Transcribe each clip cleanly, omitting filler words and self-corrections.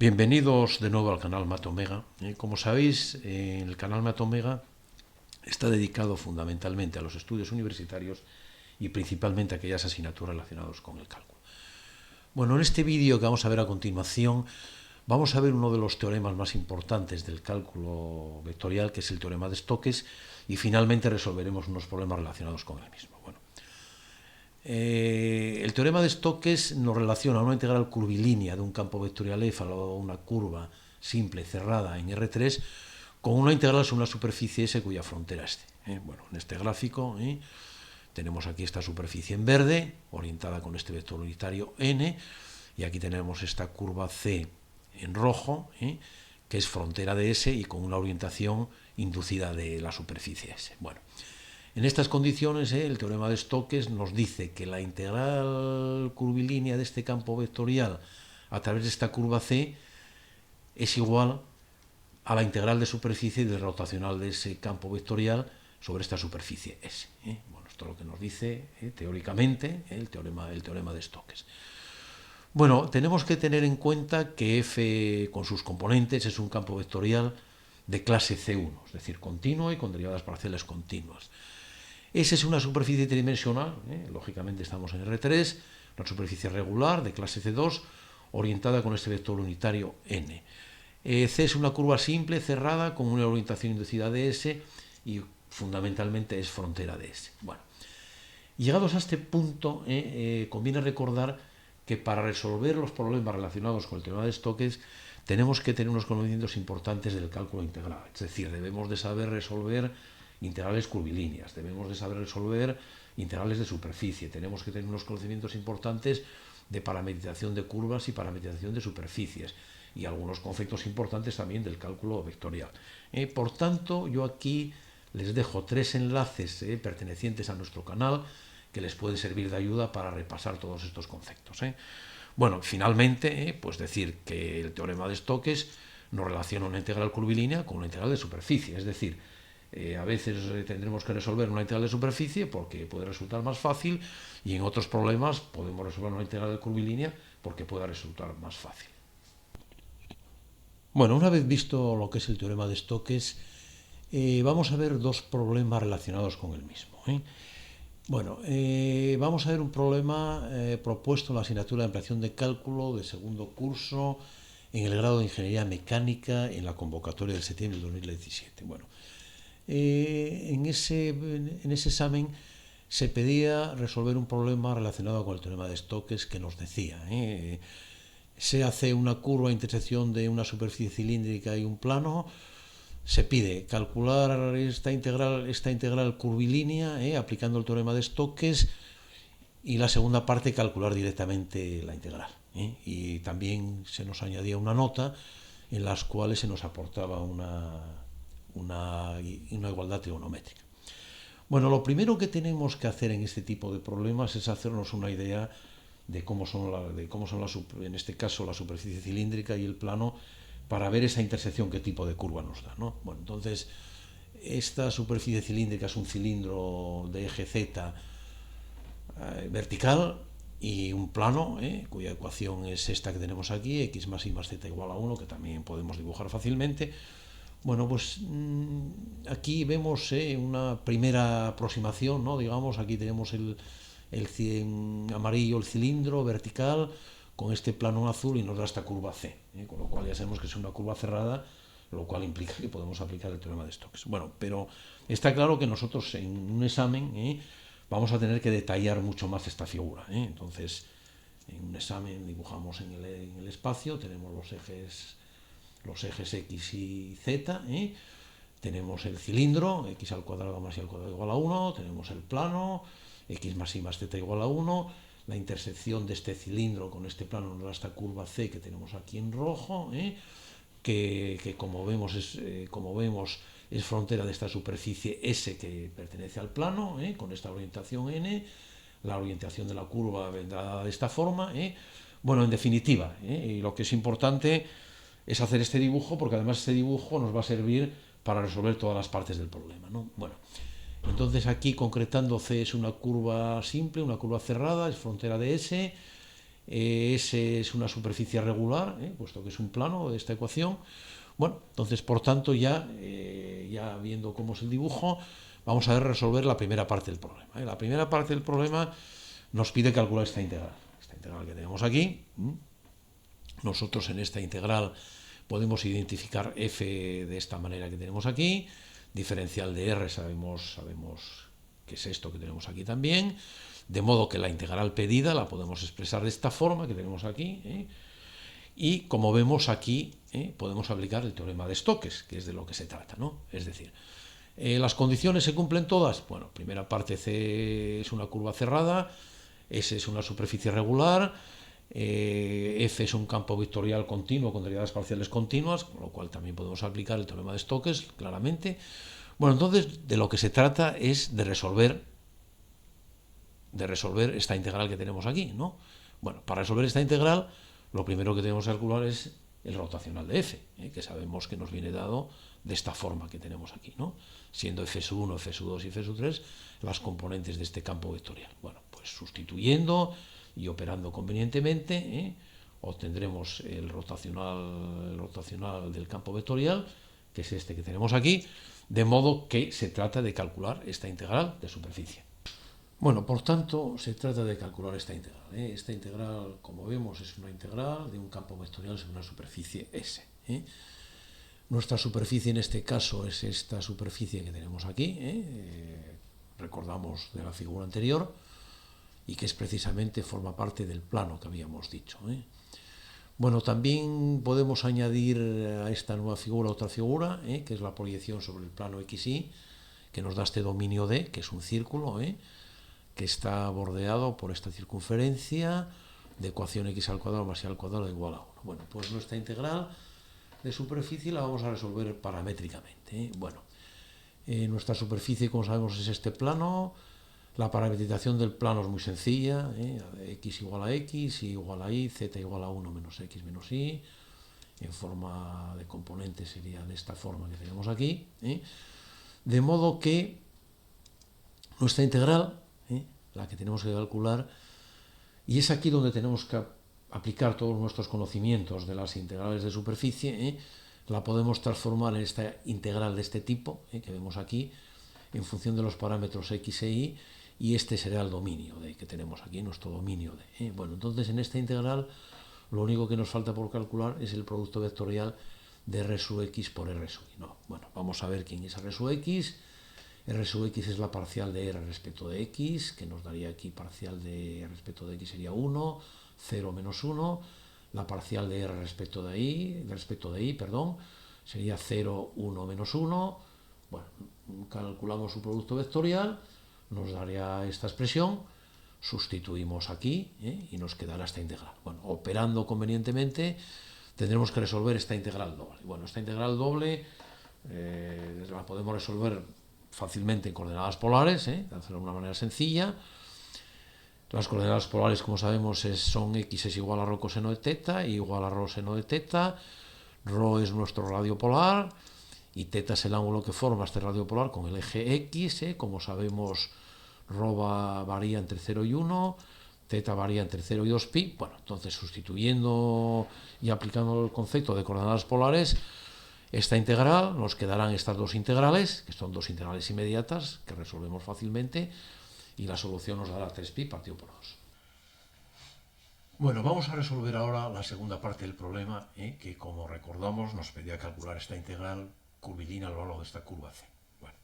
Bienvenidos de nuevo al canal Mathomega. Como sabéis, el canal Mathomega está dedicado fundamentalmente a los estudios universitarios y principalmente a aquellas asignaturas relacionadas con el cálculo. Bueno, en este vídeo que vamos a ver a continuación, vamos a ver uno de los teoremas más importantes del cálculo vectorial, que es el teorema de Stokes, y finalmente resolveremos unos problemas relacionados con el mismo. Bueno, el teorema de Stokes nos relaciona una integral curvilínea de un campo vectorial f a una curva simple cerrada en R3 con una integral sobre una superficie S cuya frontera es C. Bueno, en este gráfico tenemos aquí esta superficie en verde, orientada con este vector unitario n, y aquí tenemos esta curva C en rojo, que es frontera de S y con una orientación inducida de la superficie S. Bueno, en estas condiciones, el teorema de Stokes nos dice que la integral curvilínea de este campo vectorial a través de esta curva C es igual a la integral de superficie del rotacional de ese campo vectorial sobre esta superficie S. Bueno, esto es lo que nos dice teóricamente el teorema de Stokes. Bueno, tenemos que tener en cuenta que F con sus componentes es un campo vectorial de clase C1, es decir, continuo y con derivadas parciales continuas. S es una superficie tridimensional, lógicamente estamos en R3, una superficie regular de clase C2, orientada con este vector unitario n. C es una curva simple, cerrada, con una orientación inducida de S y fundamentalmente es frontera de S. Bueno, llegados a este punto, conviene recordar que para resolver los problemas relacionados con el teorema de Stokes tenemos que tener unos conocimientos importantes del cálculo integral, es decir, debemos de saber resolver integrales curvilíneas, debemos de saber resolver integrales de superficie, tenemos que tener unos conocimientos importantes de parametrización de curvas y parametrización de superficies y algunos conceptos importantes también del cálculo vectorial. Por tanto, yo aquí les dejo 3 enlaces pertenecientes a nuestro canal que les puede servir de ayuda para repasar todos estos conceptos. Bueno, finalmente, pues decir que el teorema de Stokes nos relaciona una integral curvilínea con una integral de superficie, es decir, a veces tendremos que resolver una integral de superficie porque puede resultar más fácil y en otros problemas podemos resolver una integral de curvilínea porque pueda resultar más fácil. Bueno, una vez visto lo que es el teorema de Stokes, vamos a ver dos problemas relacionados con el mismo. Bueno, vamos a ver un problema propuesto en la asignatura de ampliación de cálculo de segundo curso en el grado de Ingeniería Mecánica en la convocatoria del septiembre de 2017. Bueno, en ese examen se pedía resolver un problema relacionado con el teorema de Stokes que nos decía, se hace una curva a intersección de una superficie cilíndrica y un plano, se pide calcular esta integral curvilínea aplicando el teorema de Stokes, y la segunda parte calcular directamente la integral. Y también se nos añadía una nota en las cuales se nos aportaba una igualdad trigonométrica. Bueno, lo primero que tenemos que hacer en este tipo de problemas es hacernos una idea de cómo son en este caso la superficie cilíndrica y el plano, para ver esa intersección qué tipo de curva nos da, ¿no? Bueno, entonces esta superficie cilíndrica es un cilindro de eje Z vertical y un plano, cuya ecuación es esta que tenemos aquí, x más y más z igual a 1, que también podemos dibujar fácilmente. Bueno, pues aquí vemos una primera aproximación, ¿no? Digamos, aquí tenemos el amarillo, el cilindro vertical, con este plano azul, y nos da esta curva C, con lo cual ya sabemos que es una curva cerrada, lo cual implica que podemos aplicar el teorema de Stokes. Bueno, pero está claro que nosotros en un examen vamos a tener que detallar mucho más esta figura. Entonces, en un examen dibujamos en el espacio, tenemos los ejes X y Z, tenemos el cilindro, x al cuadrado más y al cuadrado igual a 1, tenemos el plano, x más y más z igual a 1, la intersección de este cilindro con este plano nos da esta curva C que tenemos aquí en rojo, que como vemos es frontera de esta superficie S que pertenece al plano, con esta orientación n, la orientación de la curva vendrá de esta forma. Bueno, en definitiva, y lo que es importante es hacer este dibujo, porque además este dibujo nos va a servir para resolver todas las partes del problema, ¿no? Bueno, entonces aquí concretando, C es una curva simple, una curva cerrada, es frontera de S, S es una superficie regular, puesto que es un plano de esta ecuación. Bueno, entonces, por tanto, ya viendo cómo es el dibujo, vamos a resolver la primera parte del problema. La primera parte del problema nos pide calcular esta integral que tenemos aquí. Nosotros en esta integral podemos identificar f de esta manera que tenemos aquí, diferencial de r sabemos que es esto que tenemos aquí también, de modo que la integral pedida la podemos expresar de esta forma que tenemos aquí, y como vemos aquí podemos aplicar el teorema de Stokes, que es de lo que se trata, ¿no? Es decir, ¿las condiciones se cumplen todas? Bueno, primera parte, C es una curva cerrada, S es una superficie regular, F es un campo vectorial continuo con derivadas parciales continuas, con lo cual también podemos aplicar el teorema de Stokes, claramente. Bueno, entonces de lo que se trata es de resolver esta integral que tenemos aquí, ¿no? Bueno, para resolver esta integral, lo primero que tenemos que calcular es el rotacional de f, que sabemos que nos viene dado de esta forma que tenemos aquí, ¿no? Siendo f1, f2 y f3 las componentes de este campo vectorial. Bueno, pues sustituyendo y operando convenientemente, obtendremos el rotacional del campo vectorial, que es este que tenemos aquí, de modo que se trata de calcular esta integral de superficie. Bueno, por tanto, se trata de calcular esta integral. Esta integral, como vemos, es una integral de un campo vectorial sobre una superficie S. Nuestra superficie en este caso es esta superficie que tenemos aquí, recordamos de la figura anterior, y que es precisamente forma parte del plano que habíamos dicho. Bueno, también podemos añadir a esta nueva figura otra figura, que es la proyección sobre el plano XY, que nos da este dominio D, que es un círculo, que está bordeado por esta circunferencia de ecuación x al cuadrado más y al cuadrado igual a 1. Bueno, pues nuestra integral de superficie la vamos a resolver paramétricamente. Bueno, nuestra superficie, como sabemos, es este plano. La parametrización del plano es muy sencilla, x igual a x, y igual a y, z igual a 1 menos x menos y, en forma de componente sería de esta forma que tenemos aquí, de modo que nuestra integral, la que tenemos que calcular, y es aquí donde tenemos que aplicar todos nuestros conocimientos de las integrales de superficie, la podemos transformar en esta integral de este tipo, que vemos aquí, en función de los parámetros x e y, y este será el dominio que tenemos aquí, nuestro dominio de. Bueno, entonces en esta integral lo único que nos falta por calcular es el producto vectorial de r sub x por r sub y. No, bueno, vamos a ver quién es r sub x. R sub x es la parcial de r respecto de x, que nos daría aquí parcial de respecto de x sería 1, 0 menos 1. La parcial de r respecto de y, sería 0, 1 menos 1. Bueno, calculamos su producto vectorial, nos daría esta expresión, sustituimos aquí y nos quedará esta integral. Bueno, operando convenientemente tendremos que resolver esta integral doble. Bueno, esta integral doble la podemos resolver fácilmente en coordenadas polares, de hacerlo de una manera sencilla. Las coordenadas polares, como sabemos, son x es igual a rho coseno de teta y igual a rho seno de teta. Rho es nuestro radio polar y teta es el ángulo que forma este radio polar con el eje x. Como sabemos, rho varía entre 0 y 1, teta varía entre 0 y 2pi. Bueno, entonces sustituyendo y aplicando el concepto de coordenadas polares, esta integral, nos quedarán estas dos integrales, que son dos integrales inmediatas, que resolvemos fácilmente, y la solución nos dará 3pi partido por 2. Bueno, vamos a resolver ahora la segunda parte del problema, que como recordamos nos pedía calcular esta integral curvilínea a lo largo de esta curva C. Bueno,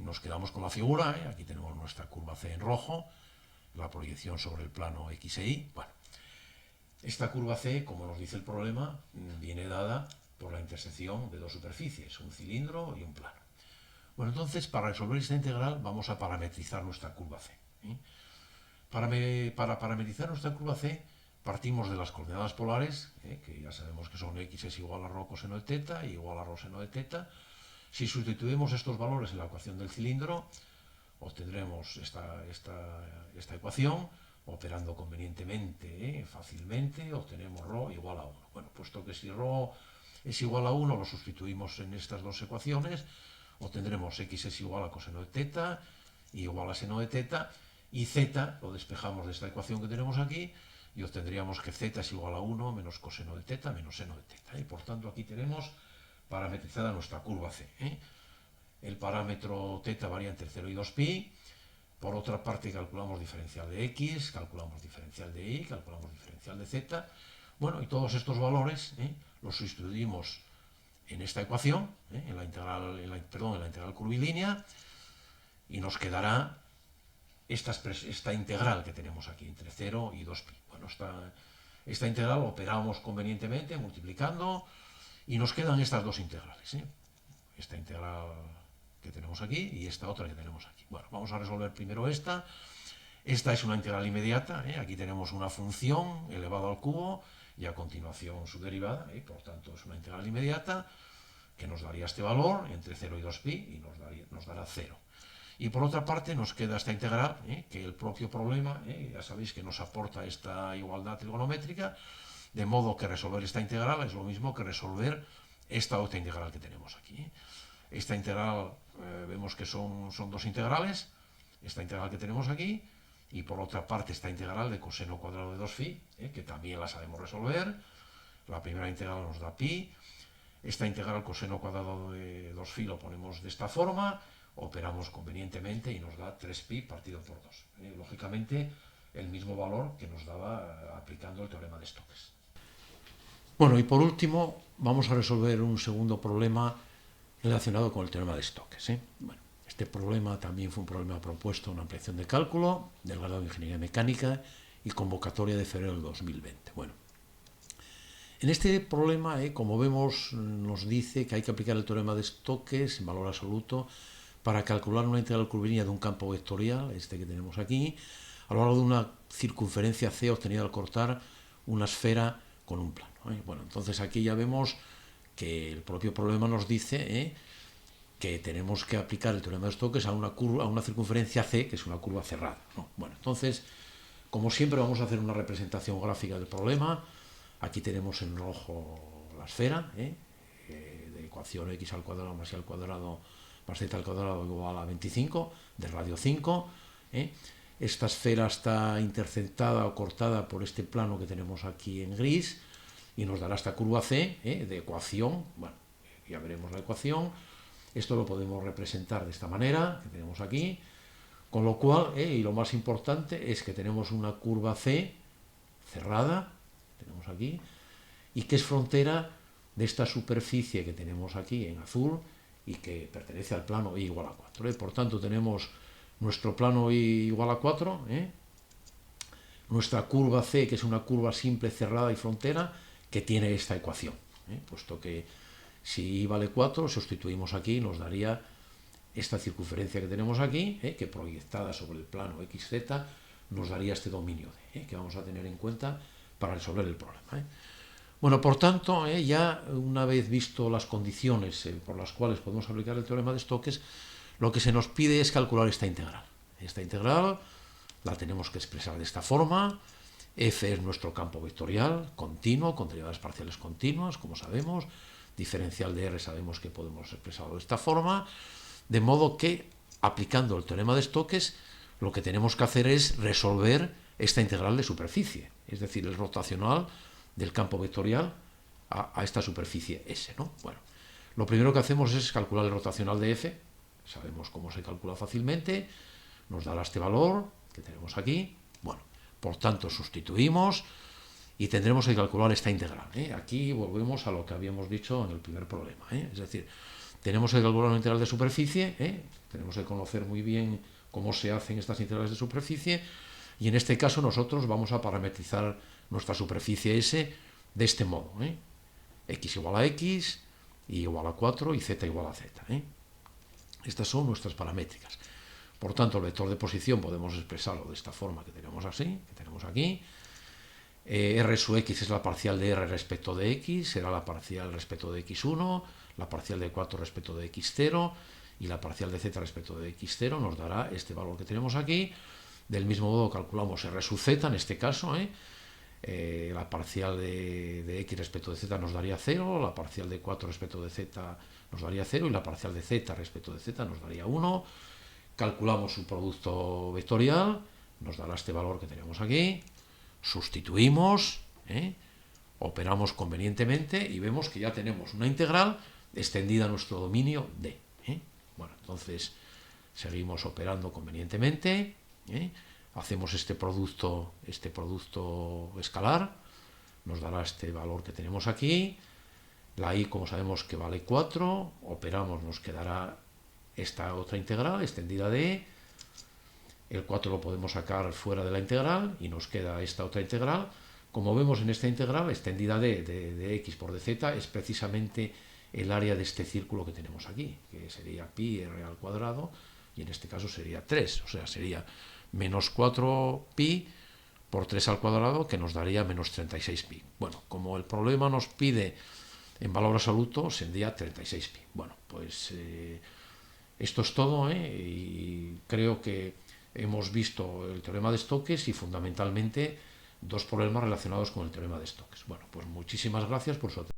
nos quedamos con la figura, aquí tenemos nuestra curva C en rojo, la proyección sobre el plano X e Y. Bueno, esta curva C, como nos dice el problema, viene dada por la intersección de dos superficies, un cilindro y un plano. Bueno, entonces, para resolver esta integral vamos a parametrizar nuestra curva C. Para parametrizar nuestra curva C partimos de las coordenadas polares, que ya sabemos que son x es igual a rho coseno de teta y igual a rho seno de teta. Si sustituimos estos valores en la ecuación del cilindro, obtendremos esta ecuación. Operando convenientemente, fácilmente, obtenemos rho igual a 1. Bueno, puesto que si rho es igual a 1, lo sustituimos en estas dos ecuaciones, obtendremos x es igual a coseno de teta, y, igual a seno de teta, y z lo despejamos de esta ecuación que tenemos aquí, y nos quedará 3pi partido por 2. y obtendríamos que z es igual a 1 menos coseno de θ menos seno de θ. Y por tanto aquí tenemos parametrizada nuestra curva C. El parámetro θ varía entre 0 y 2pi. Por otra parte calculamos diferencial de x, calculamos diferencial de y, calculamos diferencial de z. Bueno, y todos estos valores los sustituimos en esta ecuación, en la integral curvilínea, y nos quedará esta integral que tenemos aquí, entre 0 y 2pi. Bueno, esta integral operamos convenientemente multiplicando y nos quedan estas dos integrales. Esta integral que tenemos aquí y esta otra que tenemos aquí. Bueno, vamos a resolver primero esta. Esta es una integral inmediata. Aquí tenemos una función elevado al cubo y a continuación su derivada. Por tanto, es una integral inmediata que nos daría este valor entre 0 y 2pi y nos dará 0. Y por otra parte nos queda esta integral, que el propio problema, ya sabéis que nos aporta esta igualdad trigonométrica, de modo que resolver esta integral es lo mismo que resolver esta otra integral que tenemos aquí. Esta integral, vemos que son dos integrales, esta integral que tenemos aquí, y por otra parte esta integral de coseno cuadrado de 2phi, que también la sabemos resolver. La primera integral nos da pi, esta integral coseno cuadrado de 2phi lo ponemos de esta forma, operamos convenientemente y nos da 3pi partido por 2. Lógicamente, el mismo valor que nos daba aplicando el teorema de Stokes. Bueno, y por último, vamos a resolver un segundo problema relacionado con el teorema de Stokes. Bueno, este problema también fue un problema propuesto en una ampliación de cálculo del grado de Ingeniería Mecánica y convocatoria de febrero del 2020. Bueno, en este problema, como vemos, nos dice que hay que aplicar el teorema de Stokes en valor absoluto para calcular una integral curvilínea de un campo vectorial, este que tenemos aquí, a lo largo de una circunferencia C obtenida al cortar una esfera con un plano. Bueno, entonces aquí ya vemos que el propio problema nos dice que tenemos que aplicar el teorema de Stokes a una circunferencia C, que es una curva cerrada, ¿no? Bueno, entonces, como siempre, vamos a hacer una representación gráfica del problema. Aquí tenemos en rojo la esfera, de ecuación x al cuadrado más y al cuadrado más z al cuadrado igual a 25, de radio 5. Esta esfera está interceptada o cortada por este plano que tenemos aquí en gris y nos dará esta curva C de ecuación. Bueno, ya veremos la ecuación. Esto lo podemos representar de esta manera, que tenemos aquí, con lo cual, y lo más importante, es que tenemos una curva C cerrada, tenemos aquí, y que es frontera de esta superficie que tenemos aquí en azul y que pertenece al plano y igual a 4. Por tanto, tenemos nuestro plano y igual a 4, nuestra curva C, que es una curva simple cerrada y frontera, que tiene esta ecuación, puesto que si y vale 4, sustituimos aquí y nos daría esta circunferencia que tenemos aquí, que proyectada sobre el plano XZ nos daría este dominio D, que vamos a tener en cuenta para resolver el problema. Bueno, por tanto, ya una vez visto las condiciones por las cuales podemos aplicar el teorema de Stokes, lo que se nos pide es calcular esta integral. Esta integral la tenemos que expresar de esta forma. F es nuestro campo vectorial continuo, con derivadas parciales continuas, como sabemos. Diferencial de R sabemos que podemos expresarlo de esta forma. De modo que, aplicando el teorema de Stokes, lo que tenemos que hacer es resolver esta integral de superficie, es decir, el rotacional del campo vectorial a esta superficie S, ¿no? Bueno, lo primero que hacemos es calcular el rotacional de F. Sabemos cómo se calcula fácilmente, nos dará este valor que tenemos aquí. Bueno, por tanto, sustituimos y tendremos que calcular esta integral. Aquí volvemos a lo que habíamos dicho en el primer problema. Es decir, tenemos que calcular una integral de superficie, tenemos que conocer muy bien cómo se hacen estas integrales de superficie, y en este caso nosotros vamos a parametrizar nuestra superficie S de este modo. X igual a X, Y igual a 4 y Z igual a Z. Estas son nuestras paramétricas. Por tanto, el vector de posición podemos expresarlo de esta forma que tenemos así, que tenemos aquí. R sub X es la parcial de R respecto de X, será la parcial respecto de X1, la parcial de 4 respecto de X0 y la parcial de Z respecto de X0 nos dará este valor que tenemos aquí. Del mismo modo calculamos R sub Z en este caso, la parcial de X respecto de Z nos daría 0, la parcial de 4 respecto de Z nos daría 0 y la parcial de Z respecto de Z nos daría 1. Calculamos su producto vectorial, nos dará este valor que tenemos aquí. sustituimos, operamos convenientemente y vemos que ya tenemos una integral extendida a nuestro dominio D. Bueno, entonces seguimos operando convenientemente, hacemos este producto escalar, nos dará este valor que tenemos aquí. La I, como sabemos que vale 4, operamos, nos quedará esta otra integral extendida de el 4 lo podemos sacar fuera de la integral y nos queda esta otra integral. Como vemos en esta integral, extendida de x por dz es precisamente el área de este círculo que tenemos aquí, que sería pi r al cuadrado, y en este caso sería 3, o sea, sería menos 4pi por 3 al cuadrado, que nos daría menos 36pi. Bueno, como el problema nos pide en valor absoluto, sería 36pi. Bueno, pues esto es todo, y creo que hemos visto el teorema de Stokes y fundamentalmente dos problemas relacionados con el teorema de Stokes. Bueno, pues muchísimas gracias por su atención.